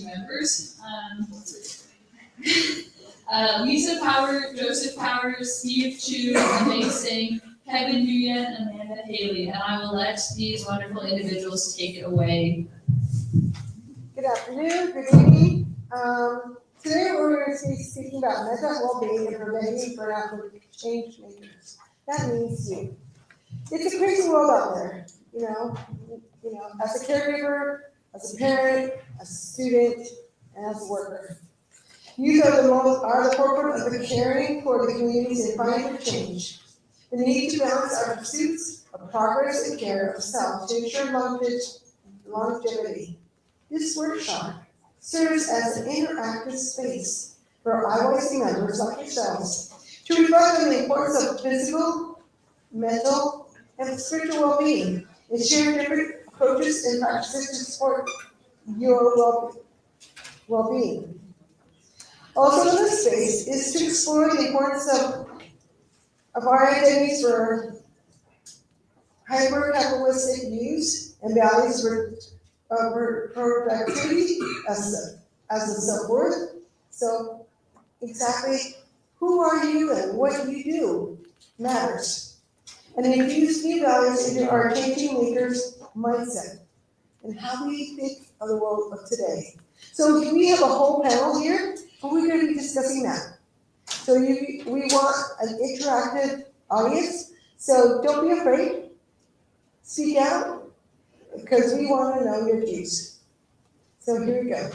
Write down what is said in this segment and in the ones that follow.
team members. Lisa Power, Joseph Powers, Steve Chu, Mei Singh, Kevin Nguyen, and Amanda Haley. And I will let these wonderful individuals take it away. Good afternoon, good evening. Today we're going to be speaking about mental well-being and preventing burnout for changemakers. That means you. It's a crazy world out there, you know, as a caregiver, as a parent, as a student, and as a worker. Youth are the forefront of the caring for the communities and fighting for change. The need to balance our pursuits of progress and care of self to ensure longevity. This workshop serves as an interactive space for IYC members like yourselves to reflect on the importance of physical, mental, and spiritual well-being and share different approaches and practices to support your well-being. Also in this space is to explore the importance of our identities for hyper-capitalistic use and values for productivity as a self-worth. So exactly who are you and what you do matters. And infuse new values into our Changemakers mindset and how we think of the world of today. So we have a whole panel here, and we're going to be discussing that. So we want an interactive audience, so don't be afraid. Speak out, because we want to know your views. So here we go.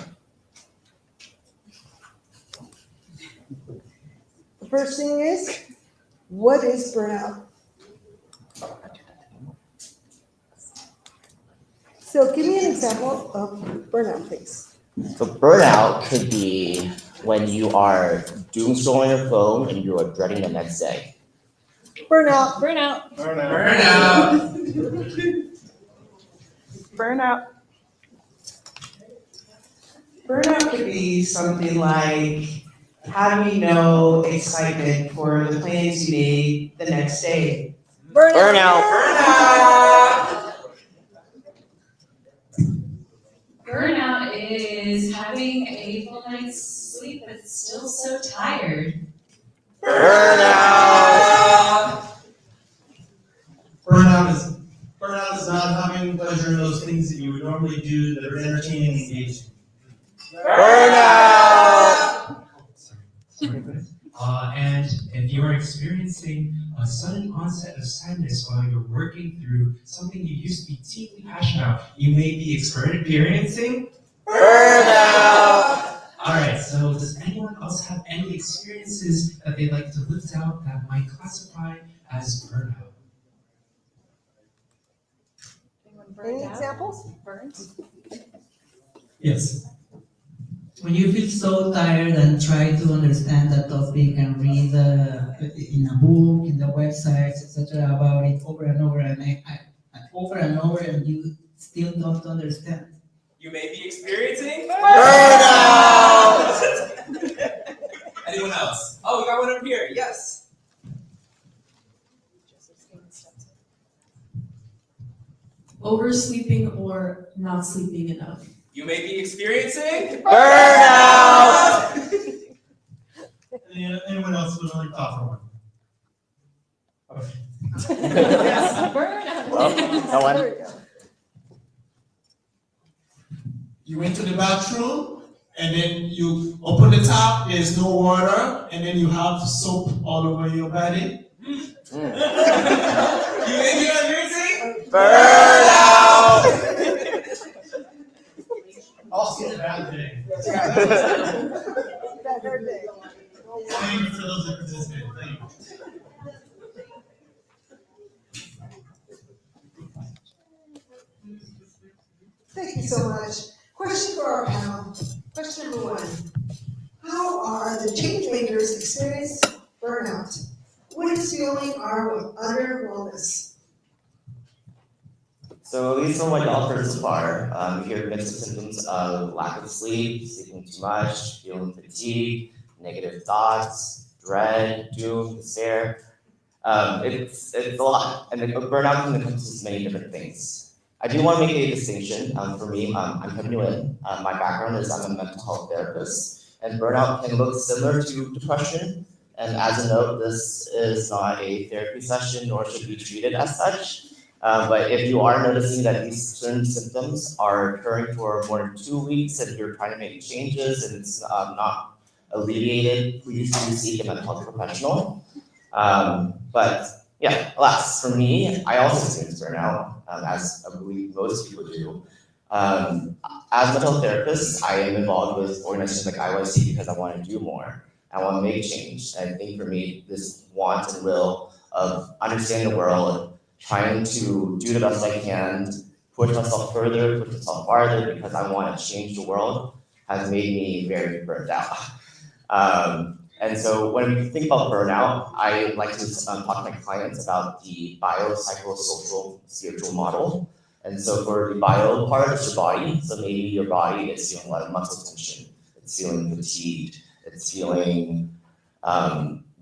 The first thing is, what is burnout? So give me an example of burnout, please. So burnout could be when you are doom scrolling your phone and you are dreading the next day. Burnout. Burnout. Burnout. Burnout could be something like having no excitement for the plans you made the next day. Burnout is having a full night's sleep but still so tired. Burnout is not having pleasure in those things that you would normally do that are entertaining and engaging. And if you are experiencing a sudden onset of sadness while you're working through something you used to be deeply passionate about, you may be experiencing burnout. All right, so does anyone else have any experiences that they'd like to lift out that might classify as burnout? Any examples? Yes. When you feel so tired and try to understand that topic and read in a book, in the websites, etc., about it over and over and you still don't understand. You may be experiencing Burnout! Anyone else? Oh, we got one up here. Yes. Oversleeping or not sleeping enough. You may be experiencing Burnout! Anyone else would like to offer one? Burnout. Well, no one. You went to the bathroom and then you open the tap, there's no water, and then you have soap all over your body. You may be experiencing Burnout! Also a bad day. That hurt day. Thank you for those that participated. Thank you. Thank you so much. Question for our panel. Question number one. How are the changemakers experiencing burnout? What is fueling our under wellness? So at least from what y'all heard so far, we hear mixed symptoms of lack of sleep, sleeping too much, feeling fatigue, negative thoughts, dread, doom, despair. It's a lot, and burnout can encompass many different things. I do want to make a distinction. For me, I'm Kevin Nguyen. My background is I'm a mental health therapist, and burnout can look similar to depression. And as a note, this is not a therapy session, nor should be treated as such. But if you are noticing that these certain symptoms are occurring for more than 2 weeks, and you're trying to make changes and it's not alleviated, please do seek a mental health professional. But yeah, alas, for me, I also experience burnout, as I believe most people do. As a mental therapist, I am involved with organizations like IYC because I want to do more. I want to make change. And I think for me, this want and will of understanding the world, trying to do the best I can, push myself further, push myself farther, because I want to change the world, has made me very burnt out. And so when we think about burnout, I like to talk to my clients about the biopsychosocial spiritual model. And so for the bio part, it's your body. So maybe your body is feeling a lot of muscle tension. It's feeling fatigued. It's feeling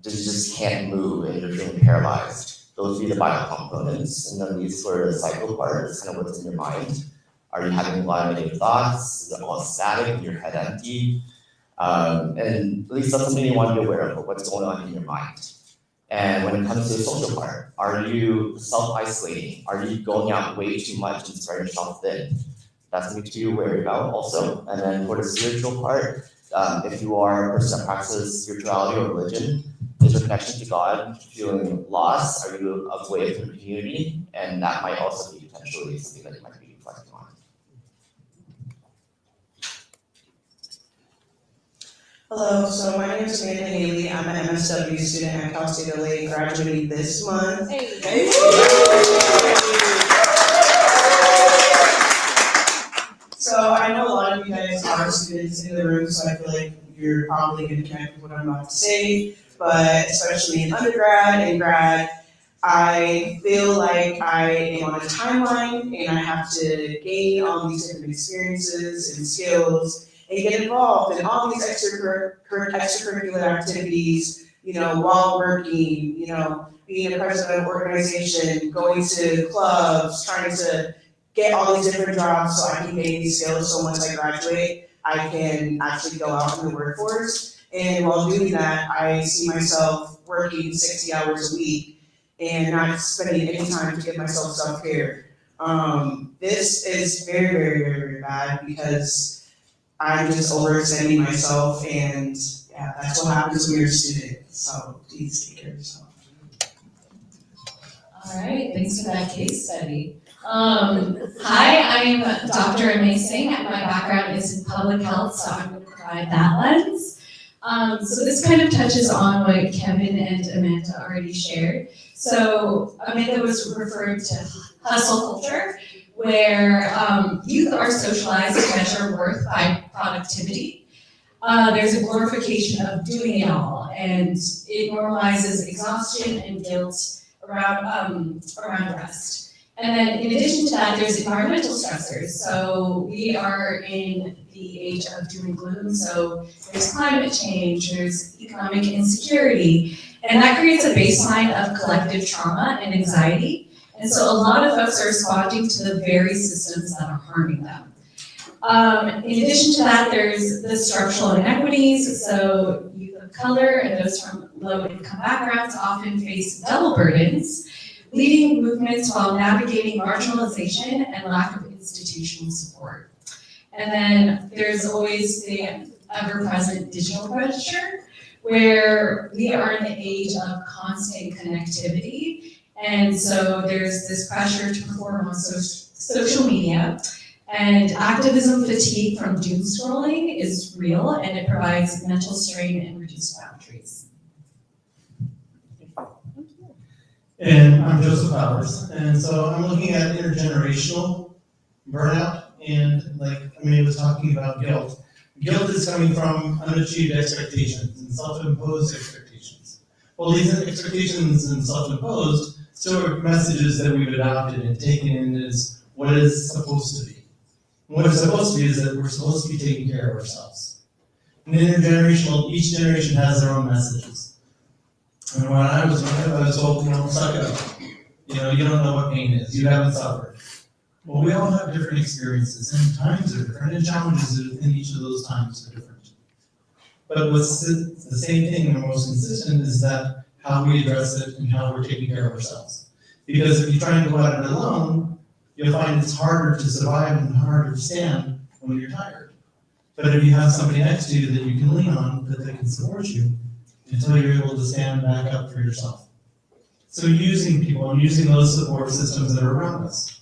just can't move and you're feeling paralyzed. Those would be the bio components. And then these for the psycho part is kind of what's in your mind. Are you having a lot of negative thoughts? Is it all static? Your head empty? And at least that's something you want to be aware of what's going on in your mind. And when it comes to the social part, are you self-isolating? Are you going out way too much and spreading yourself thin? That's something to be wary about also. And then for the spiritual part, if you are a person that practices spirituality or religion, is your connection to God feeling lost? Are you away from the community? And that might also be potentially something that you might be reflecting on. Hello, so my name is Amanda Haley. I'm an MSW student at Cal State LA, graduating this month. Hey. So I know a lot of you guys are students in the room, so I feel like you're probably going to connect with what I'm about to say, but especially in undergrad and grad, I feel like I am on a timeline and I have to gain all these different experiences and skills and get involved in all these extracurricular activities, while working, being a president of an organization, going to clubs, trying to get all these different jobs so I can gain these skills. So once I graduate, I can actually go out in the workforce. And while doing that, I see myself working 60 hours a week and not spending any time to give myself self-care. This is very, very, very, very bad because I'm just overextending myself, and yeah, that's what happens when you're a student. So please take care of yourself. All right, thanks for that case study. Hi, I'm Dr. Amazing, and my background is in public health, so I'm going to provide that lens. So this kind of touches on what Kevin and Amanda already shared. So Amanda was referring to hustle culture, where youth are socialized to measure worth by productivity. There's a glorification of doing it all, and it normalizes exhaustion and guilt around rest. And then in addition to that, there's environmental stressors. So we are in the age of doom and gloom. So there's climate change, there's economic insecurity, and that creates a baseline of collective trauma and anxiety. And so a lot of folks are responding to the very systems that are harming them. In addition to that, there's the structural inequities. So youth of color and those from low-income backgrounds often face double burdens, leading movements while navigating marginalization and lack of institutional support. And then there's always the ever-present digital pressure, where we are in the age of constant connectivity. And so there's this pressure to perform on social media, and activism fatigue from doom scrolling is real, and it provides mental strain and reduced boundaries. And I'm Joseph Powers, and so I'm looking at intergenerational burnout, and like Amanda was talking about guilt. Guilt is coming from unachieved expectations and self-imposed expectations. Well, these expectations and self-imposed still are messages that we've adopted and taken as what is supposed to be. And what is supposed to be is that we're supposed to be taking care of ourselves. And intergenerational, each generation has their own messages. And when I was told, suck it up. You don't know what pain is. You haven't suffered. Well, we all have different experiences, and times are different, and challenges in each of those times are different. But what's the same thing and most consistent is that how we address it and how we're taking care of ourselves. Because if you're trying to go at it alone, you'll find it's harder to survive and harder to stand when you're tired. But if you have somebody next to you that you can lean on, that they can support you until you're able to stand back up for yourself. So using people and using those support systems that are around us.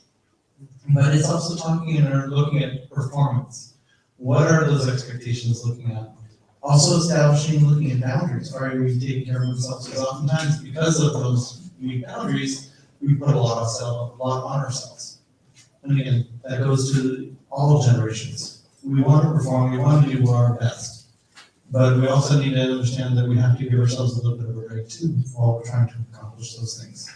But it's also talking and looking at performance. What are those expectations looking at? Also establishing, looking at boundaries. Are we taking care of ourselves? Because oftentimes, because of those weak boundaries, we put a lot on ourselves. And again, that goes to all generations. We want to perform, we want to do our best. But we also need to understand that we have to give ourselves a little bit of a break too while we're trying to accomplish those things.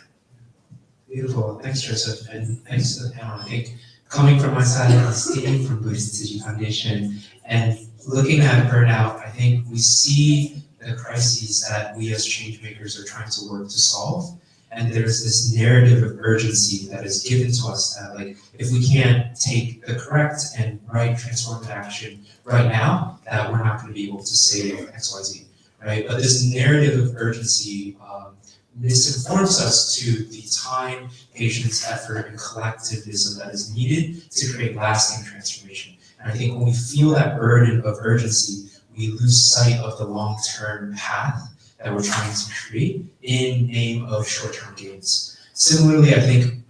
Beautiful. Thanks, Joseph, and thanks to the panel. I think coming from my side of the stage from Buddhist Institute Foundation and looking at burnout, I think we see the crises that we as change makers are trying to work to solve. And there's this narrative of urgency that is given to us that, like, if we can't take the correct and right transformative action right now, that we're not going to be able to save XYZ, right? But this narrative of urgency misinforms us to the time, patience, effort, and collectivism that is needed to create lasting transformation. And I think when we feel that burden of urgency, we lose sight of the long-term path that we're trying to create in name of short-term gains. Similarly, I think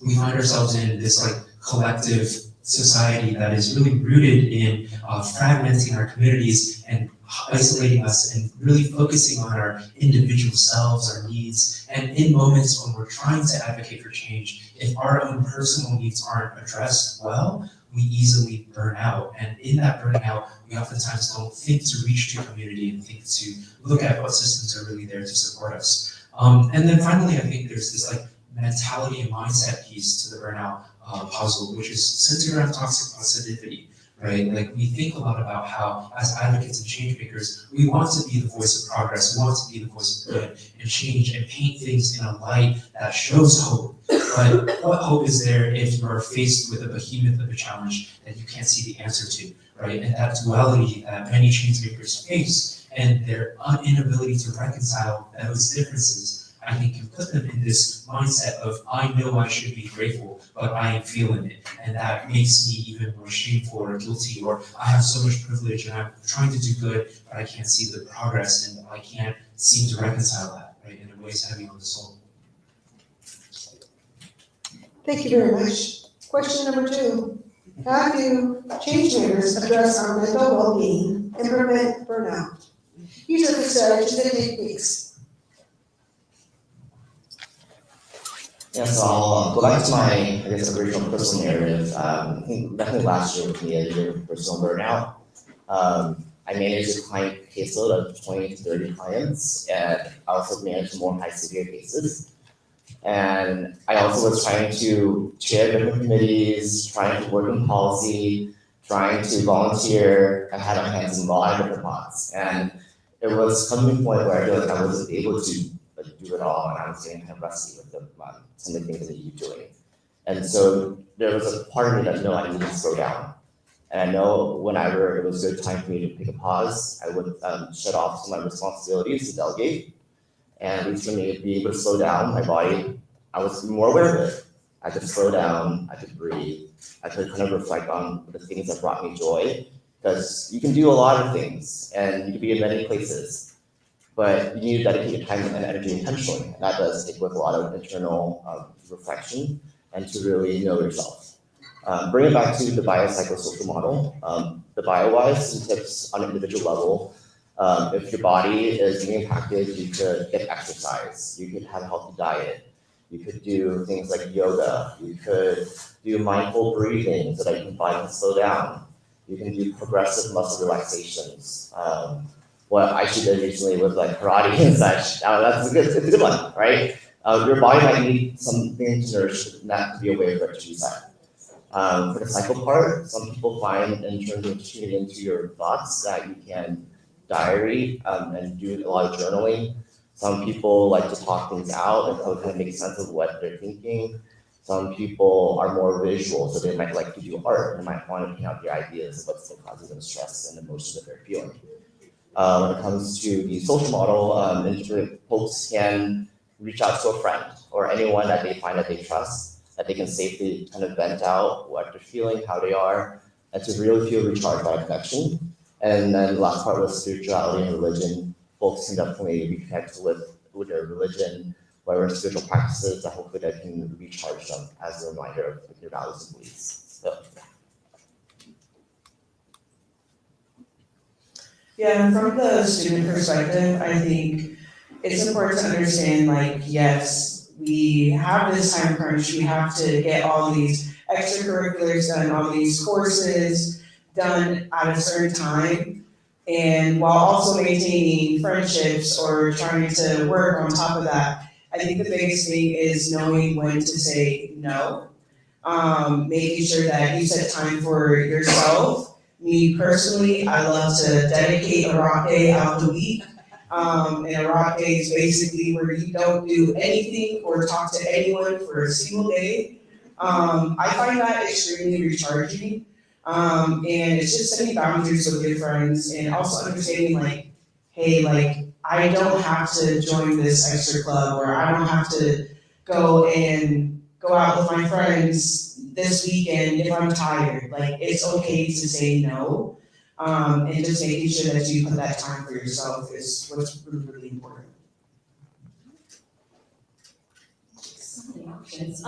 we find ourselves in this like collective society that is really rooted in fragmenting our communities and isolating us and really focusing on our individual selves, our needs, and in moments when we're trying to advocate for change, if our own personal needs aren't addressed well, we easily burn out. And in that burning out, we oftentimes don't think to reach to community and think to look at what systems are really there to support us. And then finally, I think there's this like mentality and mindset piece to the burnout puzzle, which is centered around toxic positivity, right? Like we think a lot about how as advocates and change makers, we want to be the voice of progress, we want to be the voice of good and change and paint things in a light that shows hope. But what hope is there if you are faced with a behemoth of a challenge that you can't see the answer to, right? And that duality that many change makers face and their inability to reconcile those differences, I think can put them in this mindset of, I know I should be grateful, but I am feeling it. And that makes me even more shameful or guilty, or I have so much privilege and I'm trying to do good, but I can't see the progress and I can't seem to reconcile that, right? And it weighs heavy on the soul. Thank you very much. Question number 2. How do change makers address our mental well-being and prevent burnout? These are the strategies and techniques. Yeah, so I'll go back to my, I guess, original personal narrative. I think definitely last year with me, a year of personal burnout. I managed a client caseload of 20 to 30 clients, and I also managed more high severe cases. And I also was trying to chair different committees, trying to work in policy, trying to volunteer. I had my hands in a lot of different pots. And it was coming to a point where I feel like I wasn't able to do it all, and I was getting kind of rusty with some of the things that you're doing. And so there was a part of me that, no, I need to slow down. And I know whenever it was a good time for me to take a pause, I would shut off some of my responsibilities to delegate. And at least for me to be able to slow down my body, I was more aware of it. I could slow down, I could breathe, I could kind of reflect on the things that brought me joy. Because you can do a lot of things and you can be in many places, but you need to dedicate your time and energy intentionally. And that does take with a lot of internal reflection and to really know yourself. Bring it back to the biopsychosocial model. The bio-wise, some tips on an individual level. If your body is being impacted, you could get exercise, you could have a healthy diet, you could do things like yoga, you could do mindful breathing so that you can body and slow down. You can do progressive muscle relaxations. What I did recently was like karate and such. It's a good one, right? Your body might need something to nourish, that to be a way for it to reset. For the cycle part, some people find in terms of tuning into your thoughts that you can diary and do a lot of journaling. Some people like to talk things out and kind of make sense of what they're thinking. Some people are more visual, so they might like to do art and might want to paint out their ideas of what's still causing them stress and emotions that they're feeling. When it comes to the social model, folks can reach out to a friend or anyone that they find that they trust, that they can safely kind of vent out what they're feeling, how they are, and to really feel recharged by a connection. And then the last part was spirituality and religion. Folks can definitely reconnect with their religion, whatever spiritual practices that hopefully that can recharge them as a reminder of their values and beliefs. So. Yeah, from the student perspective, I think it's important to understand, like, yes, we have this time crunch, we have to get all these extracurriculars done, all these courses done at a certain time, and while also maintaining friendships or trying to work on top of that. I think the biggest thing is knowing when to say no, making sure that you set time for yourself. Me personally, I love to dedicate a rock day out the week. And a rock day is basically where you don't do anything or talk to anyone for a single day. I find that extremely recharging. And it's just setting boundaries with your friends and also understanding, like, hey, like, I don't have to join this extra club, or I don't have to go out with my friends this weekend if I'm tired. Like, it's okay to say no. And just making sure that you put that time for yourself is what's really, really important. So many options.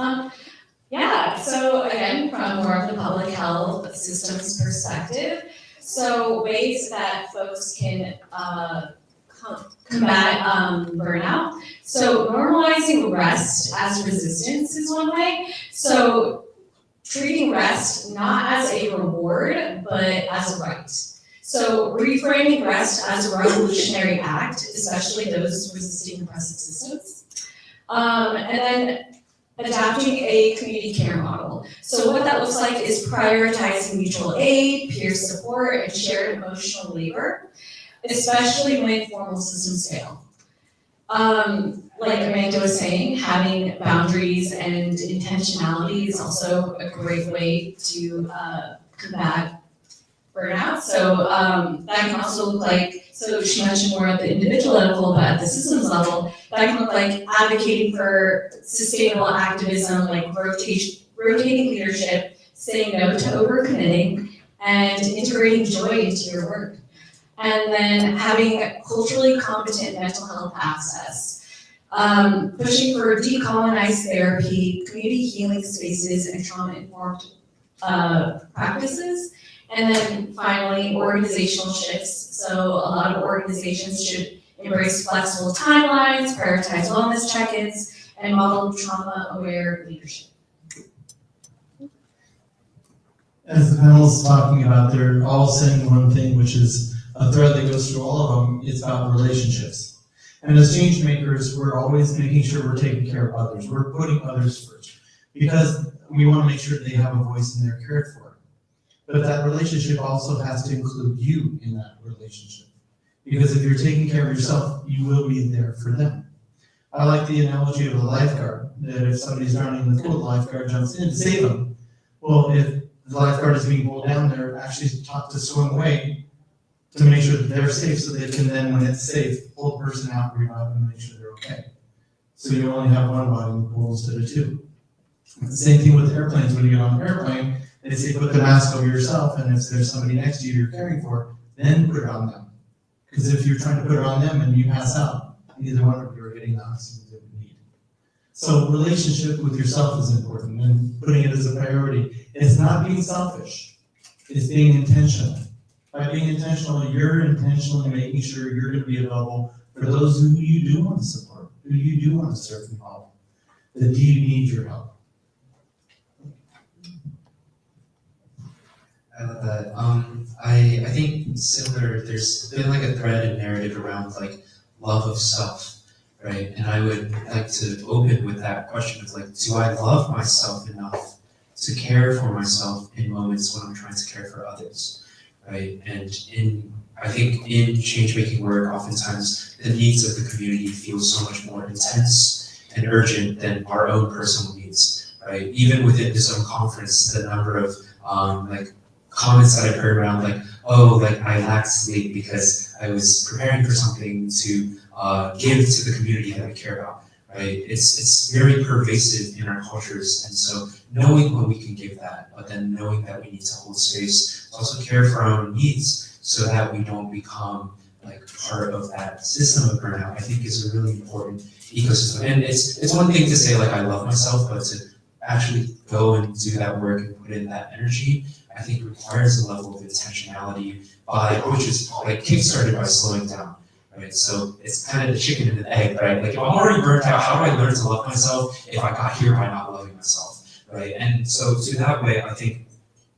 Yeah, so again, from more of the public health systems perspective, so ways that folks can combat burnout. So normalizing rest as resistance is one way. So treating rest not as a reward, but as a right. So reframing rest as a revolutionary act, especially those resisting oppressive systems. And then adapting a community care model. So what that looks like is prioritizing mutual aid, peer support, and shared emotional labor, especially when formal systems fail. Like Amanda was saying, having boundaries and intentionality is also a great way to combat burnout. So that can also look like, so she mentioned more at the individual level, but at the systems level, that can look like advocating for sustainable activism, like rotating leadership, saying no to overcommitting, and integrating joy into your work. And then having culturally competent mental health access. Pushing for decolonized therapy, community healing spaces, and trauma-informed practices. And then finally, organizational shifts. So a lot of organizations should embrace flexible timelines, prioritize wellness check-ins, and model trauma-aware leadership. As the panel's talking about, they're all saying one thing, which is a thread that goes through all of them. It's about relationships. And as change makers, we're always making sure we're taking care of others. We're putting others first because we want to make sure they have a voice and they're cared for. But that relationship also has to include you in that relationship. Because if you're taking care of yourself, you will be there for them. I like the analogy of a lifeguard, that if somebody's drowning in the pool, the lifeguard jumps in to save them. Well, if the lifeguard is being pulled down, they're actually taught to swim away to make sure that they're safe, so they can then, when it's safe, pull the person out, revive them, and make sure they're okay. So you only have one body in the pool instead of two. The same thing with airplanes. When you get on an airplane, they say put the mask over yourself, and if there's somebody next to you you're caring for, then put it on them. Because if you're trying to put it on them and you pass out, neither one of you are getting the oxygen that we need. So relationship with yourself is important, and putting it as a priority. It's not being selfish. It's being intentional. By being intentional, you're intentionally making sure you're going to be available for those who you do want to support, who you do want to serve and help, that do need your help. I love that. I think similar, there's been like a thread and narrative around like love of self, right? And I would like to open with that question of like, do I love myself enough to care for myself in moments when I'm trying to care for others, right? And I think in change-making work, oftentimes the needs of the community feel so much more intense and urgent than our own personal needs. right? Even within this own conference, the number of like comments that I've heard around like, oh, like I lacked sleep because I was preparing for something to give to the community that I care about, right? It's very pervasive in our cultures, and so knowing when we can give that, but then knowing that we need to hold space to also care for our own needs so that we don't become like part of that system of burnout, I think is a really important ecosystem. And it's one thing to say like I love myself, but to actually go and do that work and put in that energy, I think requires a level of intentionality which is like kickstarted by slowing down, right? So it's kind of the chicken and the egg, right? Like if I'm already burnt out, how do I learn to love myself if I got here by not loving myself, right? And so to that way, I think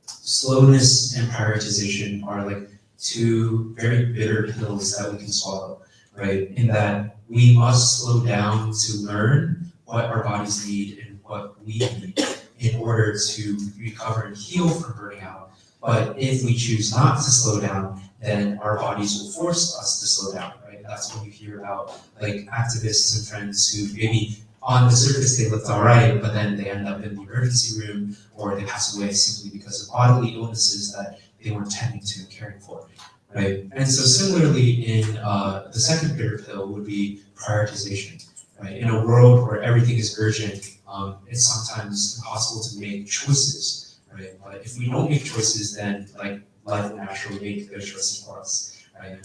slowness and prioritization are like two very bitter pills that we can swallow, right? In that we must slow down to learn what our bodies need and what we need in order to recover and heal from burning out. But if we choose not to slow down, then our bodies will force us to slow down, right? That's when you hear about like activists and friends who maybe on the surface they looked all right, but then they end up in the emergency room or they pass away simply because of bodily illnesses that they weren't tending to and caring for, right? And so similarly in the second bitter pill would be prioritization, right? In a world where everything is urgent, it's sometimes impossible to make choices, right? But if we don't make choices, then like life will naturally make those choices for us, right?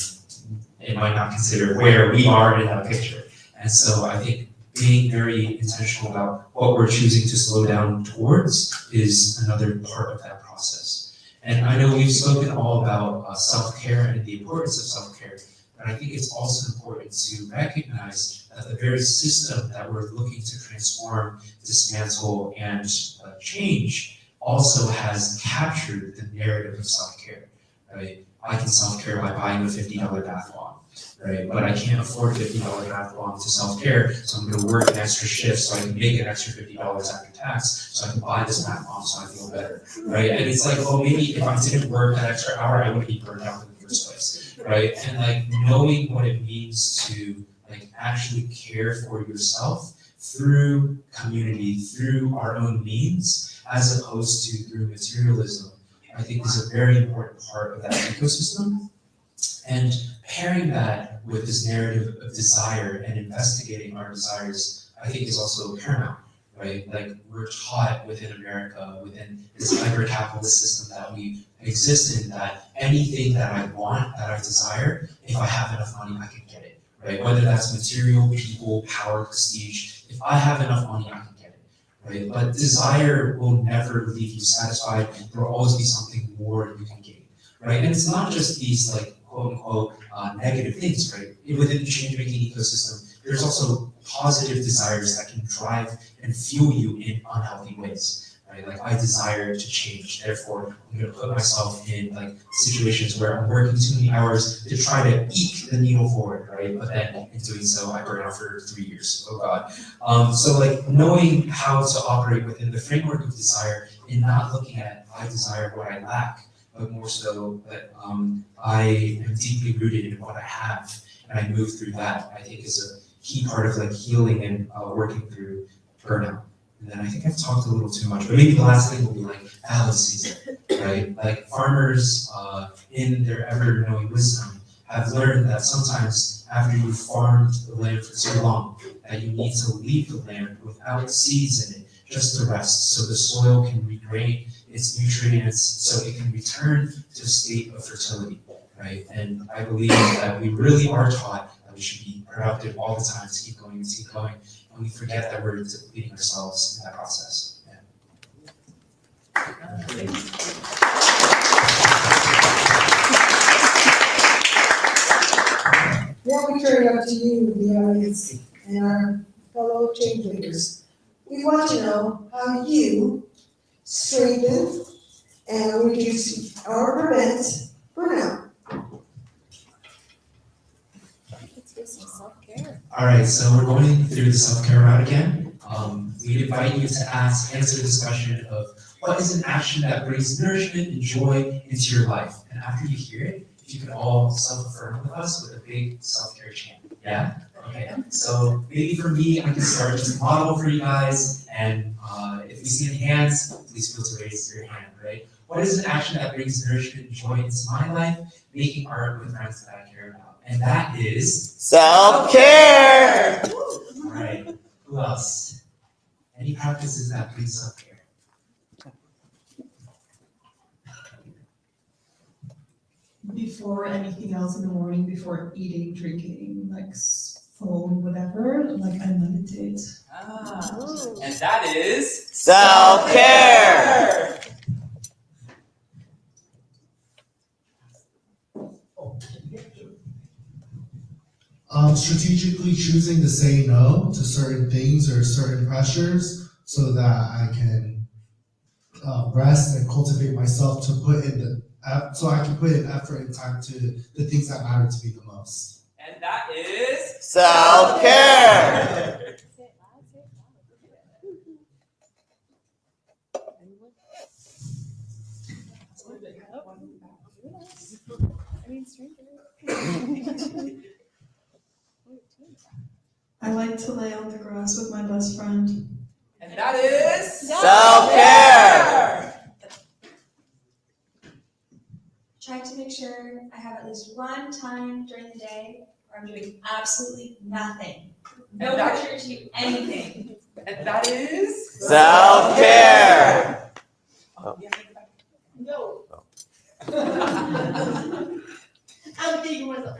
It might not consider where we are in that picture. And so I think being very intentional about what we're choosing to slow down towards is another part of that process. And I know we've spoken all about self-care and the importance of self-care, but I think it's also important to recognize that the very system that we're looking to transform, dismantle, and change also has captured the narrative of self-care, right? I can self-care by buying a $50 bath bomb, right? But I can't afford a $50 bath bomb to self-care, so I'm gonna work an extra shift so I can make an extra $50 after tax, so I can buy this bath bomb so I feel better, right? And it's like, well, maybe if I didn't work that extra hour, I wouldn't be burned out in the first place, right? And like knowing what it means to like actually care for yourself through community, through our own means, as opposed to through materialism, I think is a very important part of that ecosystem. And pairing that with this narrative of desire and investigating our desires, I think is also paramount, right? Like we're taught within America, within this hyper-capitalist system that we exist in, that anything that I want, that I desire, if I have enough money, I can get it, right? Whether that's material, people, power, prestige, if I have enough money, I can get it, right? But desire will never leave you satisfied. There will always be something more you can gain, right? And it's not just these like quote unquote negative things, right? Within the change-making ecosystem, there's also positive desires that can drive and fuel you in unhealthy ways, right? Like I desire to change, therefore I'm gonna put myself in like situations where I'm working too many hours to try to eke the needle forward, right? But then in doing so, I burn out for 3 years, oh God. So like knowing how to operate within the framework of desire and not looking at I desire what I lack, but more so that I am deeply rooted in what I have and I move through that, I think is a key part of like healing and working through burnout. And then I think I've talked a little too much, but maybe the last thing will be like fallow season, right? Like farmers in their ever-knowing wisdom have learned that sometimes after you've farmed the land for so long, that you need to leave the land without seeds in it, just to rest, so the soil can regain its nutrients, so it can return to a state of fertility, right? And I believe that we really are taught that we should be productive all the time to keep going and keep going, and we forget that we're depleting ourselves in that process. Now we turn it up to you, the audience, and our fellow changemakers. We want to know how you strengthen and reduce or prevent burnout. Let's do some self-care. All right, so we're going through the self-care route again. We invite you to answer this question of what is an action that brings nourishment and joy into your life? And after you hear it, if you could all self-affirm with us with a big self-care chant. Yeah? Okay. So maybe for me, I can start just a model for you guys, and if If we see hands, please feel to raise your hand, right? What is an action that brings nourishment and joy into my life? Making art with friends that I care about. And that is Self-care! All right. Who else? Any practices that bring self-care? Before anything else in the morning, before eating, drinking, like phone, whatever, like I meditate. And that is Self-care! Strategically choosing to say no to certain things or certain pressures so that I can rest and cultivate myself to put in the so I can put in effort and time to the things that matter to me the most. And that is Self-care! I like to lay on the grass with my best friend. And that is Self-care! Try to make sure I have at least one time during the day where I'm doing absolutely nothing. No pressure to do anything. And that is Self-care! No. I'm thinking myself.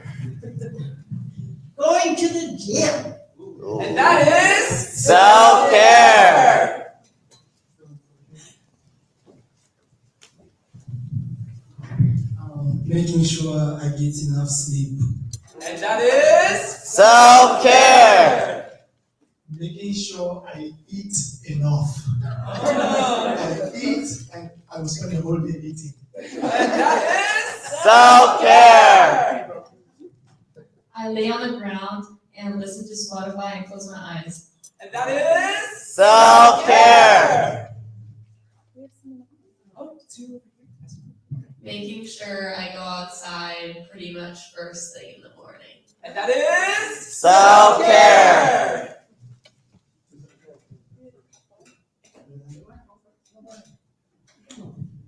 Going to the gym. And that is Self-care! Making sure I get enough sleep. And that is Self-care! Making sure I eat enough. I eat and I will spend the whole day eating. And that is Self-care! I lay on the ground and listen to Spotify and close my eyes. And that is Self-care! Making sure I go outside pretty much first thing in the morning. And that is Self-care!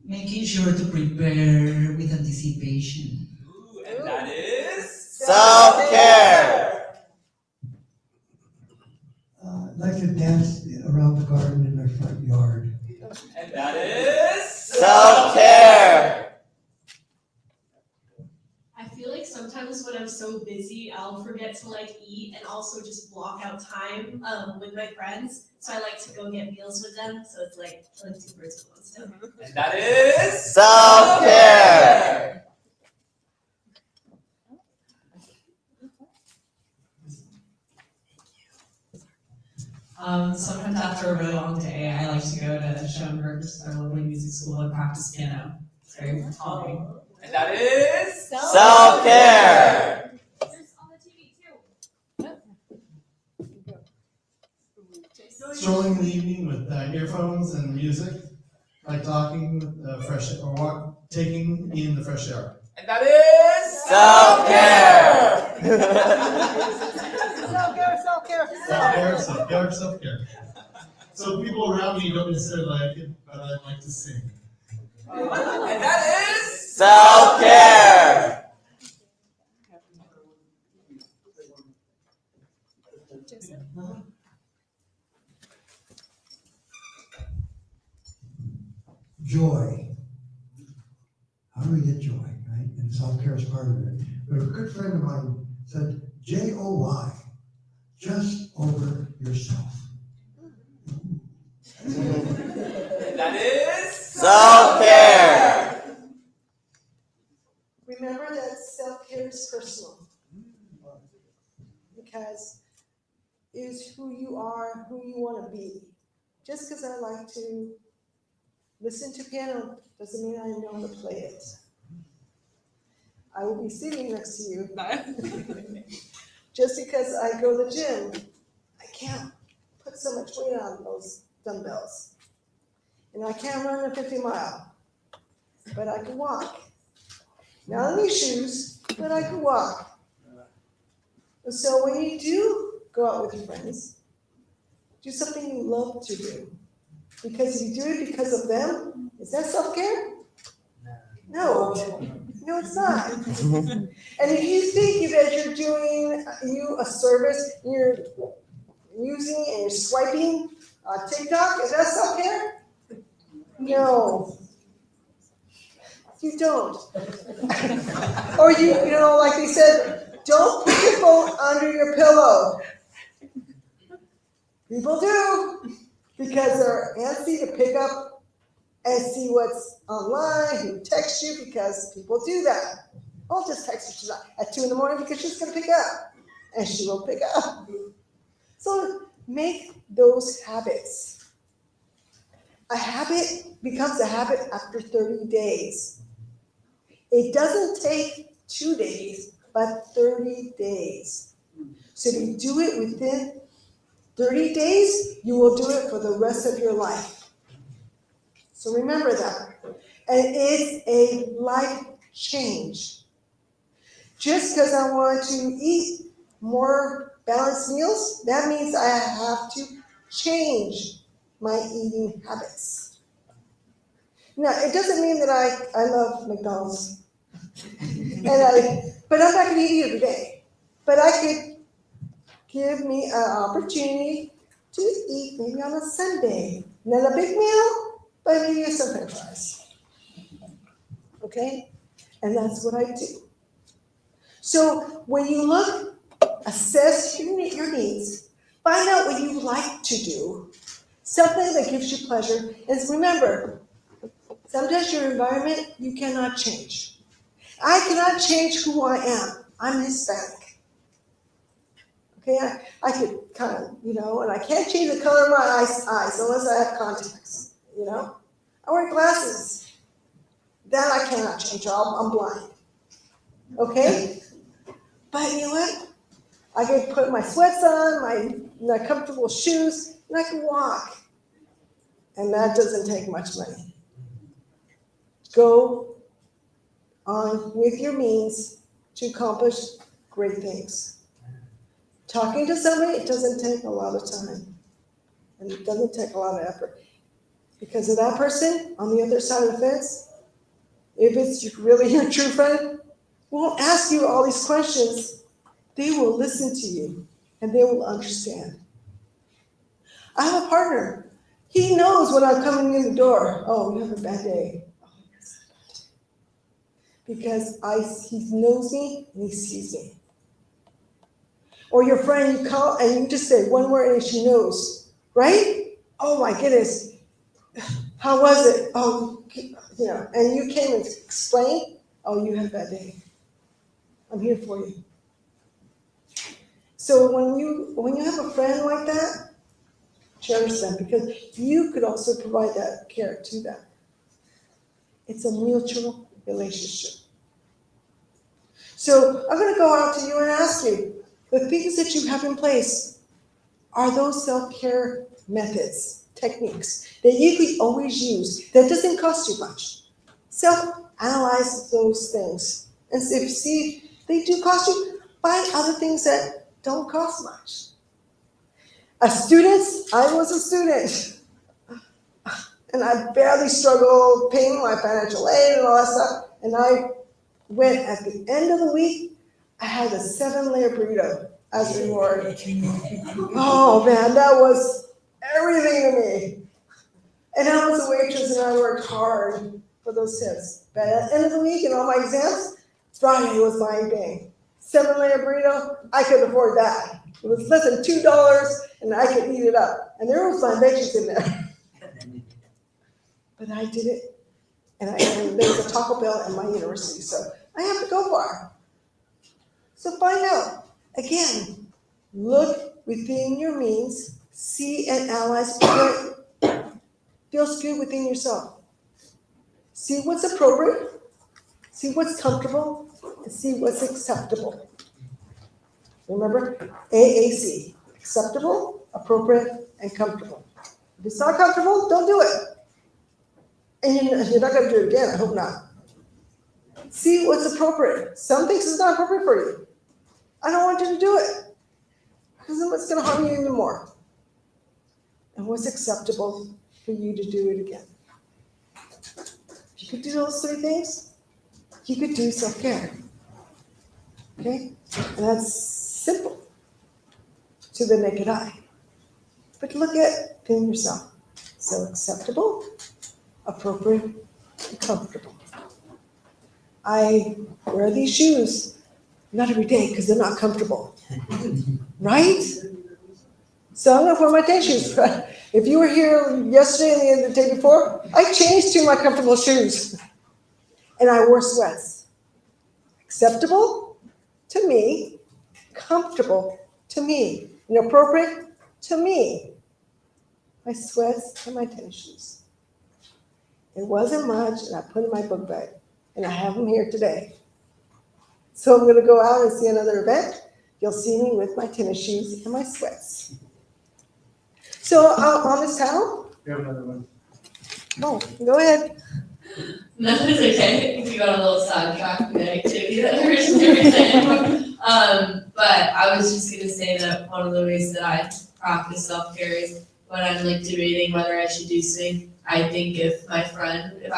Making sure to prepare with anticipation. And that is Self-care! I'd like to dance around the garden in my front yard. And that is Self-care! I feel like sometimes when I'm so busy, I'll forget to eat and also just block out time with my friends. So I like to go get meals with them. So it's like killing two birds with one stone. And that is Self-care! Sometimes after a really long day, I like to go to Changemakers, our lovely music school, and practice piano. It's very calming. And that is Self-care! Strolling in the evening with earphones and music, like talking with fresh or taking in the fresh air. And that is Self-care! Self-care. So people around me don't necessarily like it, but I like to sing. And that is Self-care! Joy. How do we get joy, right? And self-care is part of it. But a good friend of mine said, J-O-Y, just over yourself. And that is Self-care! Remember that self-care is personal. Because it's who you are, who you want to be. Just because I like to listen to piano doesn't mean I know how to play it. I will be sitting next to you. Just because I go to the gym, I can't put so much weight on those dumbbells. And I can't run a 50-mile, but I can walk. Not in these shoes, but I can walk. And so when you do go out with your friends, do something you love to do. Because if you do it because of them, is that self-care? No, no, it's not. And if you think that you're doing you a service, you're using and you're swiping TikTok, is that self-care? No, you don't. Or you know, like they said, don't put your phone under your pillow. People do, because they're antsy to pick up and see what's online, who texts you, because people do that. I'll just text her at 2 a.m. because she's gonna pick up, and she will pick up. So make those habits. A habit becomes a habit after 30 days. It doesn't take 2 days, but 30 days. So if you do it within 30 days, you will do it for the rest of your life. So remember that. And it's a life change. Just because I want to eat more balanced meals, that means I have to change my eating habits. Now, it doesn't mean that I love McDonald's. But I'm not going to eat it every day. But I could give me an opportunity to eat maybe on a Sunday. Not a big meal, but maybe some french fries. Okay? And that's what I do. So when you look, assess your needs, find out what you like to do, something that gives you pleasure. And remember, sometimes your environment you cannot change. I cannot change who I am. I'm Hispanic. Okay, I could kind of, and I can't change the color of my eyes unless I have contacts, I wear glasses. That I cannot change, I'm blind. Okay? But you know what? I can put my sweats on, my comfortable shoes, and I can walk. And that doesn't take much money. Go on with your means to accomplish great things. Talking to somebody, it doesn't take a lot of time. And it doesn't take a lot of effort. Because of that person on the other side of the fence, if it's really your true friend, won't ask you all these questions. They will listen to you and they will understand. I have a partner. He knows when I'm coming in the door. Oh, you have a bad day. Because he knows me and he sees me. Or your friend, you call and you just say one word and she knows, right? Oh my goodness, how was it? Oh, and you came and explained, oh, you had a bad day. I'm here for you. So when you have a friend like that, cherish them because you could also provide that care to them. It's a mutual relationship. So I'm going to go out to you and ask you, the things that you have in place, are those self-care methods, techniques that you could always use that doesn't cost you much? Self-analyze those things. And see if they do cost you, find other things that don't cost much. As students, I was a student. And I barely struggled paying my financial aid and all that stuff. And I went at the end of the week, I had a 7-layer burrito as a reward. Oh man, that was everything to me. And I was a waitress and I worked hard for those tips. But at the end of the week and all my exams, Friday was my day. 7-layer burrito, I could afford that. It was less than $2 and I could eat it up. And there was my veggies in there. But I did it. And there was a Taco Bell at my university, so I have to go far. So find out. Again, look within your means, see and analyze what feels good within yourself. See what's appropriate, see what's comfortable, and see what's acceptable. Remember, AAC, acceptable, appropriate, and comfortable. If it's not comfortable, don't do it. And you're not going to do it again, I hope not. See what's appropriate. Some things is not appropriate for you. I don't want you to do it. Because then it's going to harm you even more. And what's acceptable for you to do it again. If you could do those three things, you could do self-care. Okay? And that's simple to the naked eye. But look at feeling yourself. So acceptable, appropriate, and comfortable. I wear these shoes, not every day because they're not comfortable. Right? So I'm gonna wear my tennis shoes. If you were here yesterday and the day before, I changed to my comfortable shoes. And I wore sweats. Acceptable to me, comfortable to me, and appropriate to me. My sweats and my tennis shoes. It wasn't much, and I put in my book bag, and I have them here today. So I'm gonna go out and see another event. You'll see me with my tennis shoes and my sweats. So on this towel, You have another one. oh, go ahead. No, it's okay. If you got a little sidetracked with the activity that originally saying. But I was just gonna say that one of the ways that I practice self-care is when I'm like debating whether I should do something. I think if I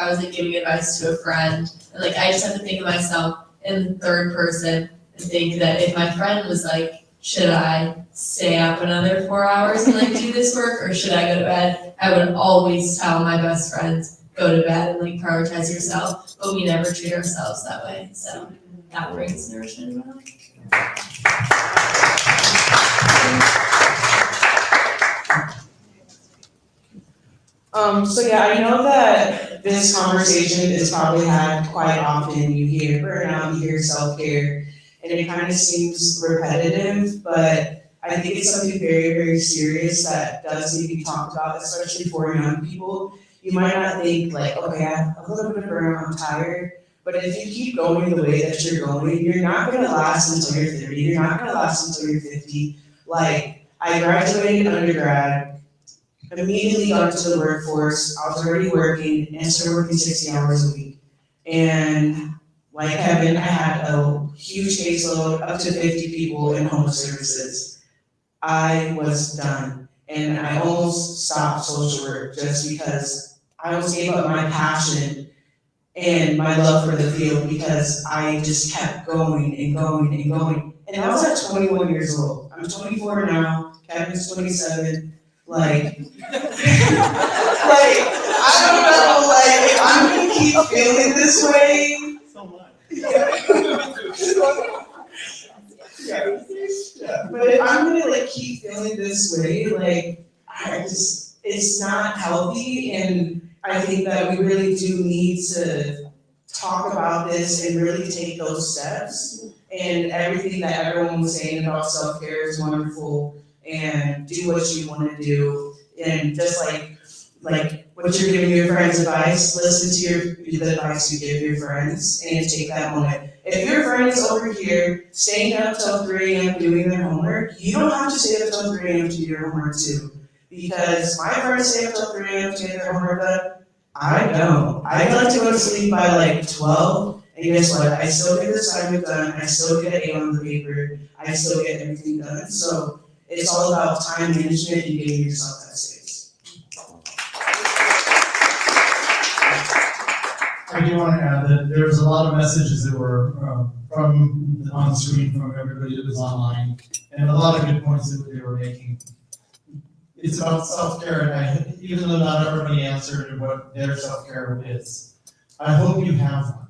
was like giving advice to a friend, and like I just have to think of myself in third person and think that if my friend was like, should I stay up another 4 hours and like do this work, or should I go to bed? I would always tell my best friends, go to bed and like prioritize yourself, but we never treat ourselves that way. So that brings nourishment in my life. So yeah, I know that this conversation is probably had quite often. You hear burnout, you hear self-care, and it kind of seems repetitive, but I think it's something very, very serious that does need to be talked about, especially for young people. You might not think like, okay, I have a little bit of burnout, I'm tired, but if you keep going the way that you're going, you're not gonna last until you're 30, you're not gonna last until you're 50. Like, I graduated undergrad, immediately got into the workforce. I was already working and started working 60 hours a week. And like Kevin, I had a huge caseload, up to 50 people in home services. I was done. And I almost stopped social work just because I almost gave up my passion and my love for the field because I just kept going and going and going. And I was at 21 years old. I'm 24 now, Kevin's 27. Like, I don't know, like, if I'm gonna keep feeling this way. So much. But if I'm gonna like keep feeling this way, like, it's not healthy, and I think that we really do need to talk about this and really take those steps. And everything that everyone was saying about self-care is wonderful, and do what you want to do, and just like what you're giving your friends advice, listen to the advice you give your friends and take that moment. If your friend is over here staying up till 3 a.m. doing their homework, you don't have to stay up till 3 a.m. to do your homework too. Because my friends stay up till 3 a.m. to get their homework done. I don't. I like to go to sleep by like 12, and guess what? I still get the assignment done, I still get an A on the paper, I still get everything done. So it's all about time management and giving yourself that space. I do want to add that there was a lot of messages that were from on the screen from everybody that was online, and a lot of good points that they were making. It's about self-care, and even though not everybody answered what their self-care is, I hope you have one.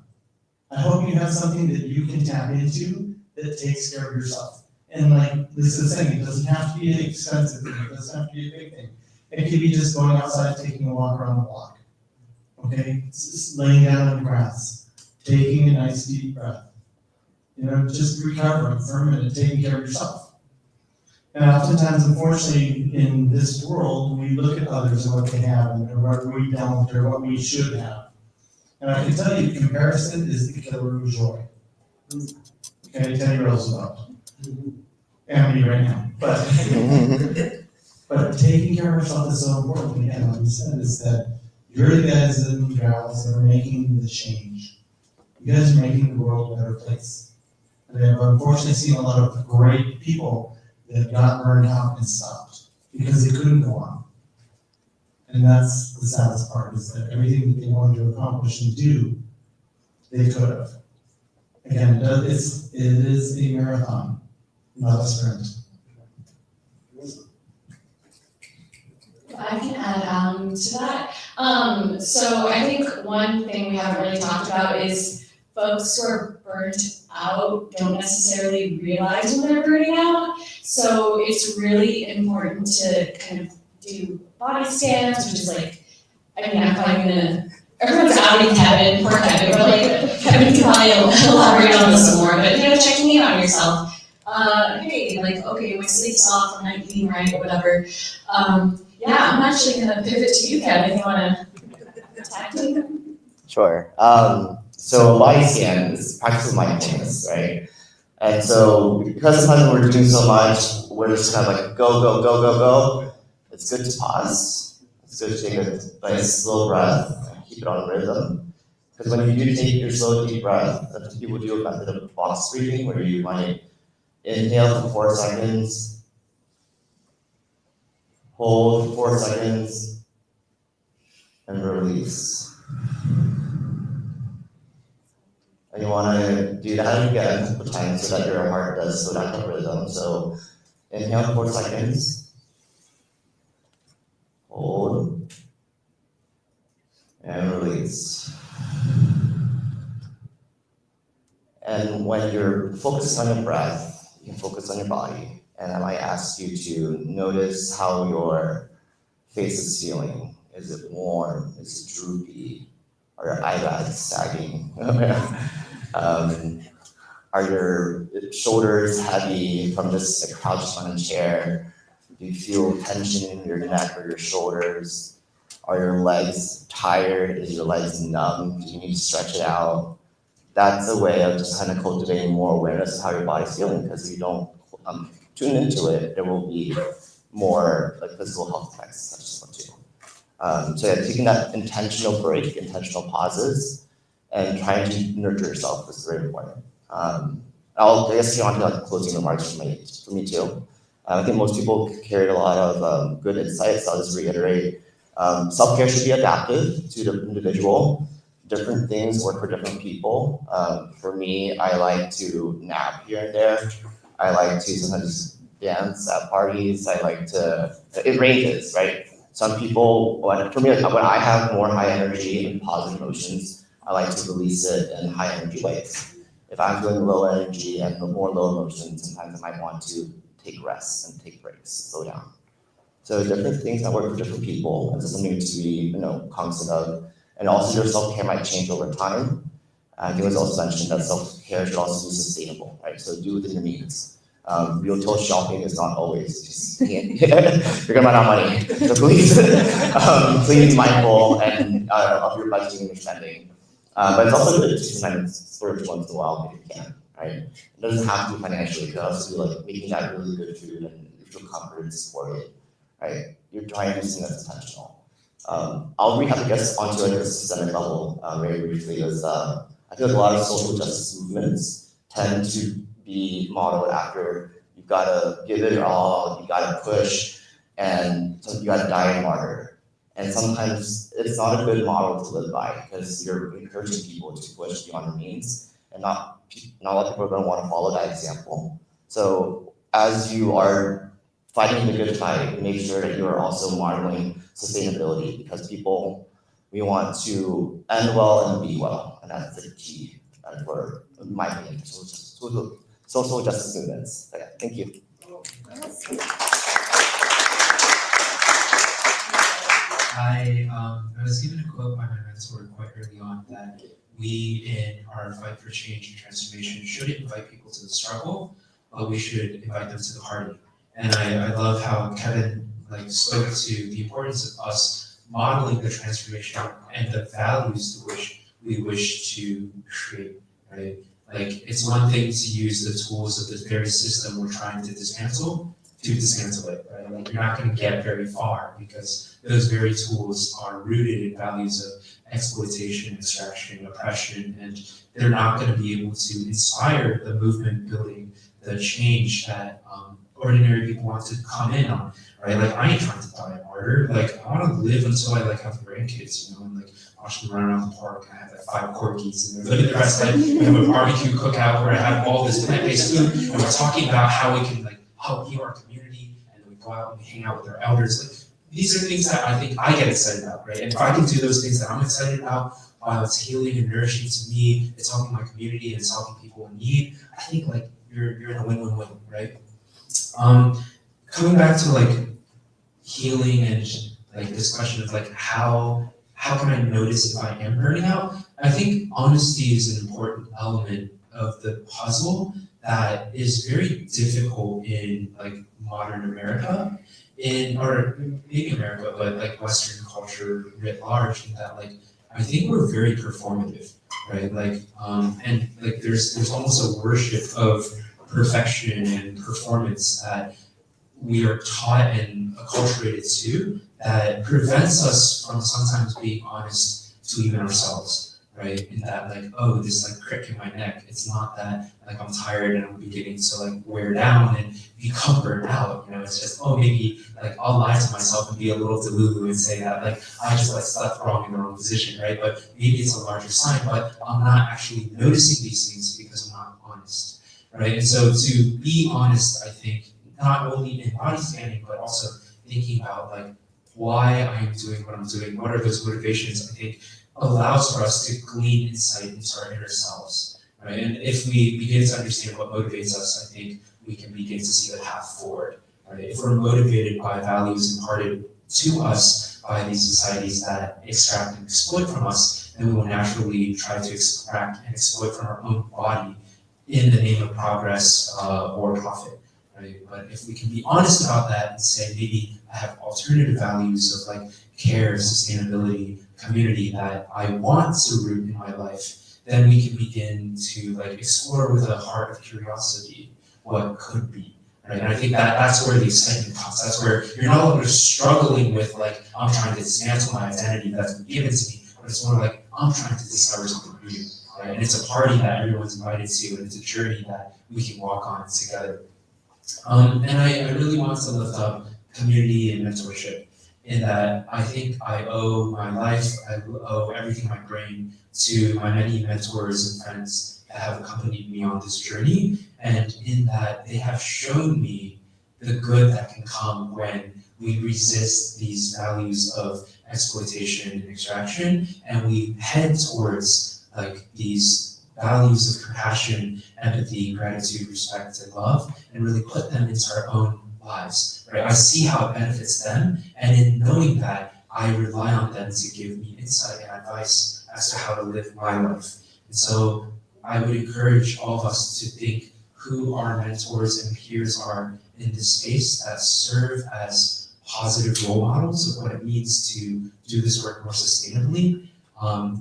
I hope you have something that you can tap into that takes care of yourself. And like Lisa was saying, it doesn't have to be an expensive thing, it doesn't have to be a big thing. It could be just going outside, taking a walk around the block. Okay, just laying down on the grass, taking a nice deep breath. You know, just recovering for a minute, taking care of yourself. And oftentimes, unfortunately, in this world, we look at others and what they have and what we don't or what we should have. And I can tell you, comparison is the killer of joy. Okay, Teddy Roosevelt. And me right now. But taking care of yourself is so important. And like you said, is that you're the guys and gals that are making the change. You guys are making the world a better place. And I've unfortunately seen a lot of great people that got burned out and stopped because they couldn't go on. And that's the saddest part, is that everything that they wanted to accomplish and do, they could have. Again, it is a marathon, not a sprint. I can add to that. So I think one thing we haven't really talked about is folks who are burnt out don't necessarily realize when they're burning out. So it's really important to kind of do body scans, which is like, I mean, I'm probably everyone's outing Kevin, poor Kevin, but like, Kevin can probably elaborate on this some more, but checking in on yourself. Hey, like, okay, my sleep's off, I'm not eating right, whatever. Yeah, I'm actually gonna pivot to you, Kevin, you wanna attack me? Sure. So body scan is practice of mindfulness, right? And so because sometimes we're doing so much, we're just kind of like go, go, go, go, go. It's good to pause. It's good to take a nice slow breath and keep it on rhythm. Because when you do take your slow deep breath, people do a method of box breathing where you might inhale for 4 seconds, hold for 4 seconds, and release. And you want to do that again a couple times so that your heart does slow down to rhythm. So inhale 4 seconds, hold, and release. And when you're focused on your breath, you can focus on your body. And I might ask you to notice how your face is feeling. Is it warm? Is it droopy? Are your eyelids sagging? Are your shoulders heavy from just crouched on a chair? Do you feel tension in your neck or your shoulders? Are your legs tired? Is your legs numb? Do you need to stretch it out? That's a way of just kind of cultivating more awareness of how your body's feeling, because if you don't tune into it, there will be more like physical health effects such as one too. So taking that intentional break, intentional pauses, and trying to nurture yourself is very important. I guess you want to like closing remarks for me too. I think most people carried a lot of good insights. I'll just reiterate. Self-care should be adaptive to the individual. Different things work for different people. For me, I like to nap here and there. I like to sometimes dance at parties. I like to, it ranges, right? Some people, for me, when I have more high energy and positive emotions, I like to release it in high energy ways. If I'm feeling low energy and more low emotions, sometimes I might want to take rests and take breaks, slow down. So different things that work for different people, and so something to be, cognizant of. And also your self-care might change over time. I think it was also mentioned that self-care should also be sustainable, right? So do within your means. Real shopping is not always just, you're gonna run out of money. So please be mindful and of your budgeting and your spending. But it's also good to sometimes splurge once in a while if you can, right? It doesn't have to be financially, it could also be like making that really good food and you feel comforted and supported, right? You're trying to do something that's intentional. I'll recap, I guess, onto like a systemic level very briefly. Is I feel like a lot of social justice movements tend to be modeled after you've got to give it your all, you got to push, and so you got to die a martyr. And sometimes it's not a good model to live by because you're encouraging people to push beyond their means, and not a lot of people are going to want to follow that example. So as you are fighting the good fight, make sure that you are also modeling sustainability, because we want to end well and be well, and that's the key for my opinion. Social justice movements. So, yeah, thank you. I was given a quote by my mentor quite early on that we, in our fight for change and transformation, shouldn't invite people to the struggle, but we should invite them to the party. And I love how Kevin spoke to the importance of us modeling the transformation and the values to which we wish to create, right? Like, it's one thing to use the tools of the very system we're trying to dismantle it, right? Like, you're not going to get very far because those very tools are rooted in values of exploitation, extraction, oppression, and they're not going to be able to inspire the movement building, the change that ordinary people want to come in on, right? Like I ain't trying to die a martyr. Like I want to live until I like have grandkids, you know, and like watch them run around the park. And I have like 5 corgis, and they're living the rest of life. We have a barbecue cookout where I have all this plant-based food, and we're talking about how we can like help heal our community, and then we go out and we hang out with our elders. Like these are things that I think I get excited about, right? And if I can do those things that I'm excited about, while it's healing and nourishing to me, it's helping my community, and it's helping people in need, I think like you're in a win-win-win, right? Coming back to like healing and like this question of like how can I notice if I am burning out? I think honesty is an important element of the puzzle that is very difficult in like modern America, or maybe America, but like Western culture writ large, in that like I think we're very performative, right? Like and like there's almost a worship of perfection and performance that we are taught and acculturated to, that prevents us from sometimes being honest to even ourselves, right? In that like, oh, this like crick in my neck, it's not that like I'm tired and I'm beginning to like wear down and become burnt out, you know, it's just, oh, maybe like I'll lie to myself and be a little delulu and say that like I just like slept wrong in the wrong position, right? But maybe it's a larger sign, but I'm not actually noticing these things because I'm not honest, right? And so to be honest, I think, not only in body scanning, but also thinking about like why I'm doing what I'm doing, what are those motivations, I think allows for us to glean insight into our inner selves, right? And if we begin to understand what motivates us, I think we can begin to see the path forward, right? If we're motivated by values imparted to us by these societies that extract and exploit from us, then we will naturally try to extract and exploit from our own body in the name of progress or profit. Right? But if we can be honest about that and say, maybe I have alternative values of like care, sustainability, community that I want to root in my life, then we can begin to like explore with a heart of curiosity what could be. Right? And I think that's where the excitement comes. That's where you're no longer struggling with like, I'm trying to dismantle my identity that's been given to me, but it's more like, I'm trying to discover something new. Right? And it's a party that everyone's invited to, and it's a journey that we can walk on together. And I really want to lift up community and mentorship, in that I think I owe my life, I owe everything in my brain to my many mentors and friends that have accompanied me on this journey, and in that they have shown me the good that can come when we resist these values of exploitation and extraction, and we head towards like these values of compassion, empathy, gratitude, respect, and love, and really put them into our own lives, right? I see how it benefits them, and in knowing that, I rely on them to give me insight and advice as to how to live my life. And so I would encourage all of us to think who our mentors and peers are in this space that serve as positive role models of what it means to do this work more sustainably,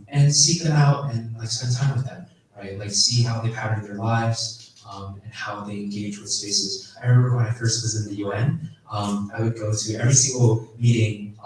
and seek them out and like spend time with them. Right, like see how they pattern their lives, and how they engage with spaces. I remember when I first was in the UN, I would go to every single meeting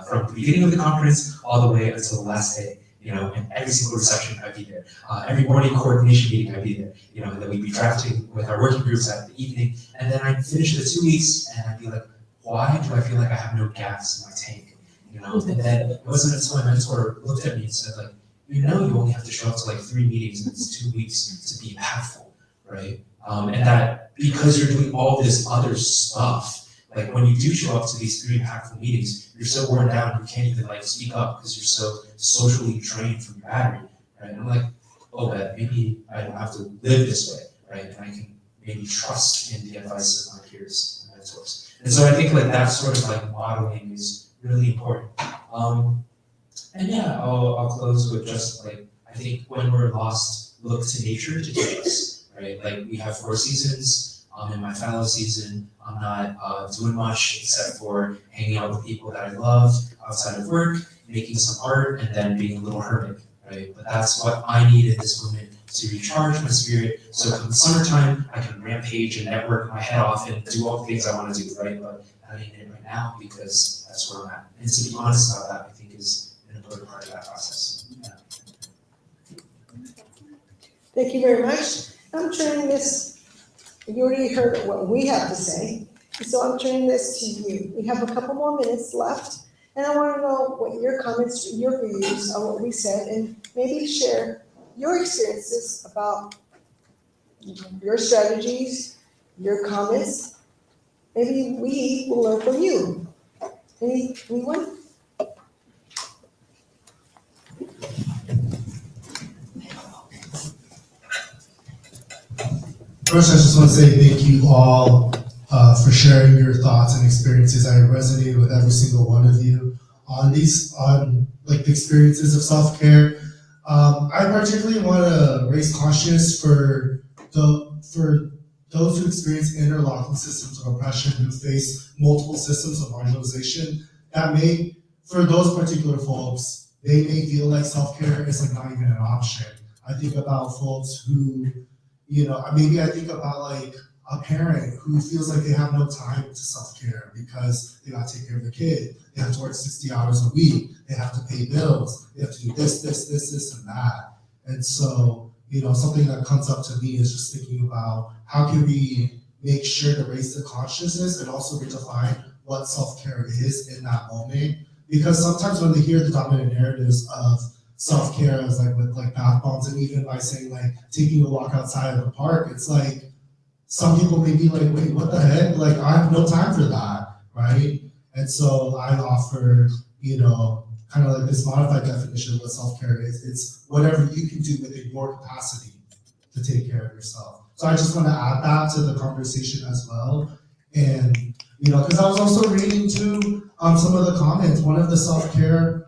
from the beginning of the conference all the way until the last day, you know, and every single reception I'd be there. Every morning coordination meeting I'd be there, you know, and then we'd be drafting with our working groups at the evening, and then I'd finish the 2 weeks and I'd be like, why do I feel like I have no gas in my tank? You know, and then it wasn't until my mentor looked at me and said like, you know, you only have to show up to like 3 meetings in these 2 weeks to be impactful, right? And that because you're doing all this other stuff, like when you do show up to these 3 impactful meetings, you're so worn down you can't even like speak up because you're so socially drained from your battery, right? And I'm like, oh, but maybe I don't have to live this way, right? And I can maybe trust in the advice of my peers and mentors. And so I think like that sort of like modeling is really important. And yeah, I'll close with just like, I think when we're lost, look to nature to teach us, right? Like we have 4 seasons. In my fallow season, I'm not doing much except for hanging out with people that I love outside of work, making some art, and then being a little hermit, right? But that's what I need in this moment to recharge my spirit. So come summertime, I can rampage and network my head off and do all the things I want to do, right? But that ain't it right now because that's where I'm at. And to be honest about that, I think is an important part of that process. Yeah. Thank you very much. I'm turning this You already heard what we have to say, so I'm turning this to you. We have a couple more minutes left, and I want to know what your comments, your views on what we said, and maybe share your experiences about your strategies, your comments. Maybe we will learn from you. Anyone? First, I just want to say thank you all for sharing your thoughts and experiences. I resonated with every single one of you on like the experiences of self-care. I particularly want to raise consciousness for those who experience interlocking systems of oppression, who face multiple systems of marginalization. For those particular folks, they may feel like self-care is like not even an option. I think about folks who, maybe I think about like a parent who feels like they have no time to self-care because they got to take care of the kid. They have to work 60 hours a week. They have to pay bills. They have to do this, and that. And so, something that comes up to me is just thinking about how can we make sure to raise the consciousness and also redefine what self-care is in that moment. Because sometimes when they hear the dominant narratives of self-care as like with like bath bombs, and even by saying like taking a walk outside of the park, it's like some people may be like, wait, what the heck? Like I have no time for that, right? And so I offer, kind of like this modified definition of what self-care is. It's whatever you can do within your capacity to take care of yourself. So I just want to add that to the conversation as well. And because I was also reading too some of the comments. One of the self-care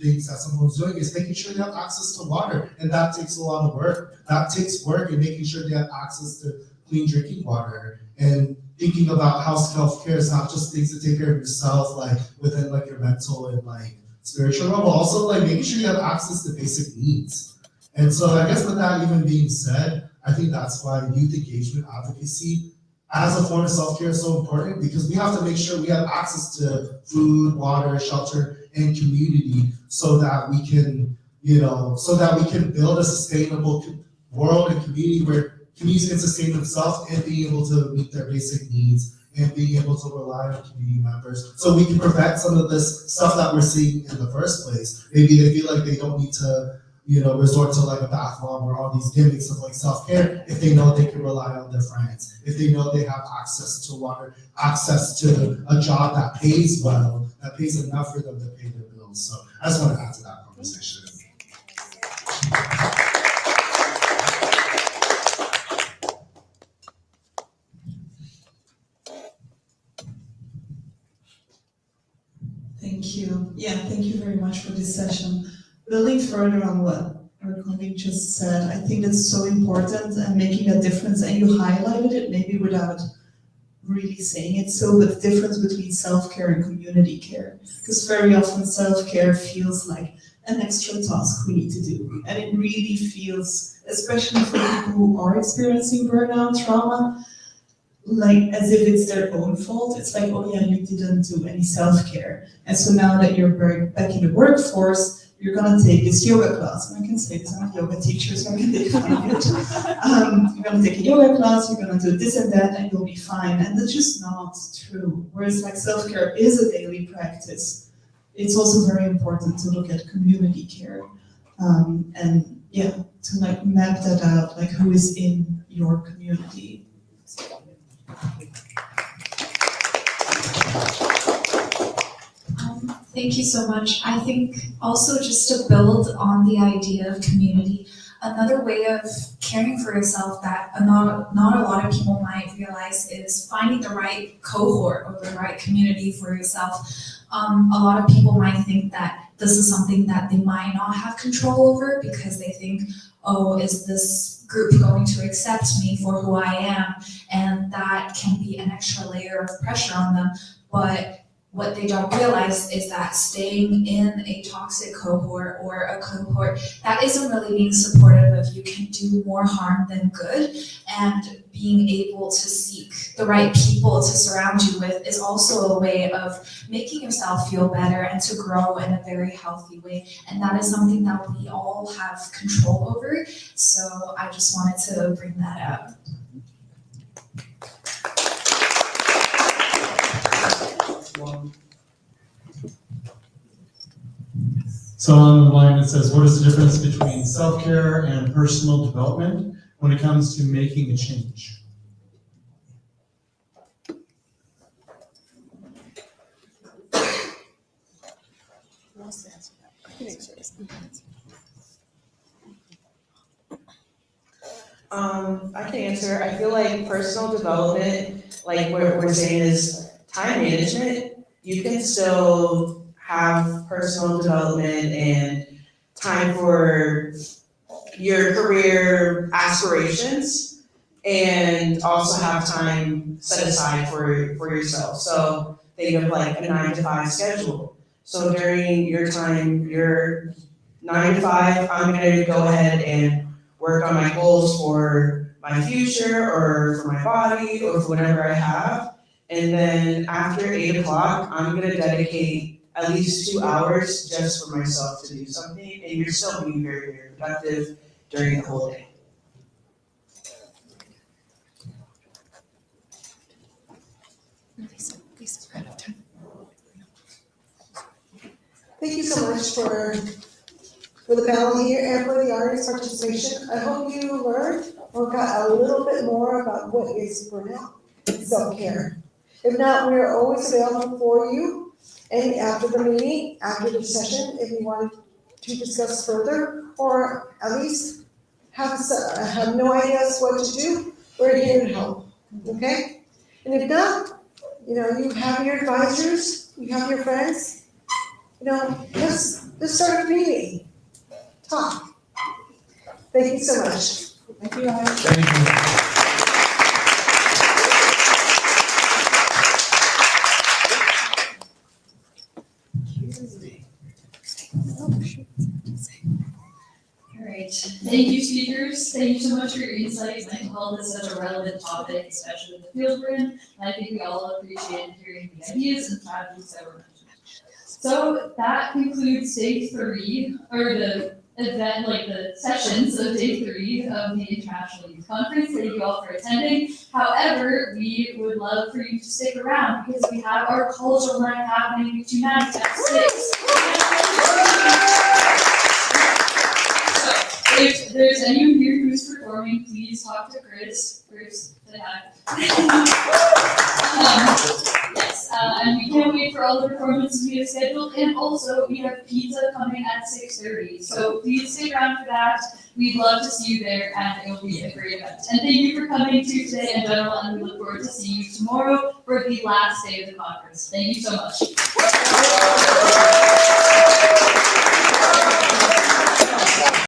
things that someone's doing is making sure they have access to water, and that takes a lot of work. That takes work in making sure they have access to clean drinking water, and thinking about how self-care is not just things to take care of yourself, like within like your mental and like spiritual realm, but also like making sure you have access to basic needs. And so I guess with that even being said, I think that's why youth engagement advocacy as a form of self-care is so important, because we have to make sure we have access to food, water, shelter, and community so that we can, build a sustainable world and community where communities can sustain themselves and be able to meet their basic needs and being able to rely on community members so we can prevent some of this stuff that we're seeing in the first place. Maybe they feel like they don't need to, resort to like a bath bomb or all these gimmicks of like self-care if they know they can rely on their friends, if they know they have access to water, access to a job that pays well, that pays enough for them to pay their bills. So I just want to add to that conversation. Thank you. Yeah, thank you very much for this session. Building further on what our colleague just said, I think it's so important and making a difference, and you highlighted it maybe without really saying it so, but the difference between self-care and community care. Because very often self-care feels like an extra task we need to do. And it really feels, especially for people who are experiencing burnout, trauma, like as if it's their own fault. It's like, oh yeah, you didn't do any self-care. And so now that you're back in the workforce, you're gonna take this yoga class. And I can say this, I'm a yoga teacher, so I can take fun of it. You're gonna take a yoga class, you're gonna do this and that, and you'll be fine. And that's just not true. Whereas like self-care is a daily practice. It's also very important to look at community care. And yeah, to like map that out, like who is in your community. Thank you so much. I think also just to build on the idea of community, another way of caring for yourself that not a lot of people might realize is finding the right cohort or the right community for yourself. A lot of people might think that this is something that they might not have control over because they think, oh, is this group going to accept me for who I am? And that can be an extra layer of pressure on them. But what they don't realize is that staying in a toxic cohort or a cohort that isn't really being supportive of you can do more harm than good. And being able to seek the right people to surround you with is also a way of making yourself feel better and to grow in a very healthy way. And that is something that we all have control over. So I just wanted to bring that up. So on the line it says, what is the difference between self-care and personal development when it comes to making a change? I can answer. I feel like personal development, like what we're saying is time management. You can still have personal development and time for your career aspirations and also have time set aside for yourself. So think of like a 9 to 5 schedule. So during your time, your 9 to 5, I'm gonna go ahead and work on my goals for my future or for my body or for whatever I have. And then after 8 o'clock, I'm gonna dedicate at least 2 hours just for myself to do something, and you're still being very, very productive during the whole day. Thank you so much for the panel here and for the audience participation. I hope you learned or got a little bit more about what is burnout and self-care. If not, we are always available for you. And after the meeting, after the session, if you wanted to discuss further, or at least have no ideas what to do, we're here to help, okay? And if not, you have your advisors, you have your friends, let's start a meeting. Talk. Thank you so much. Thank you, guys. Thank you. Alright, thank you speakers, thank you so much for your insights. Mental health is such a relevant topic, especially in the field we're in, and I think we all appreciate hearing the ideas and strategies that were mentioned. So that concludes day 3, or the event, like the sessions of day 3 of the International Youth Conference. Thank you all for attending. However, we would love for you to stick around because we have our cultural night happening tonight at 6. If there's anyone here who's performing, please talk to Chris. Chris, say hi. Yes, and we can't wait for all the performances we have scheduled. And also, we have pizza coming at 6:30. So please stay around for that. We'd love to see you there, and it will be a great event. And thank you for coming to today in general, and we look forward to seeing you tomorrow for the last day of the conference. Thank you so much.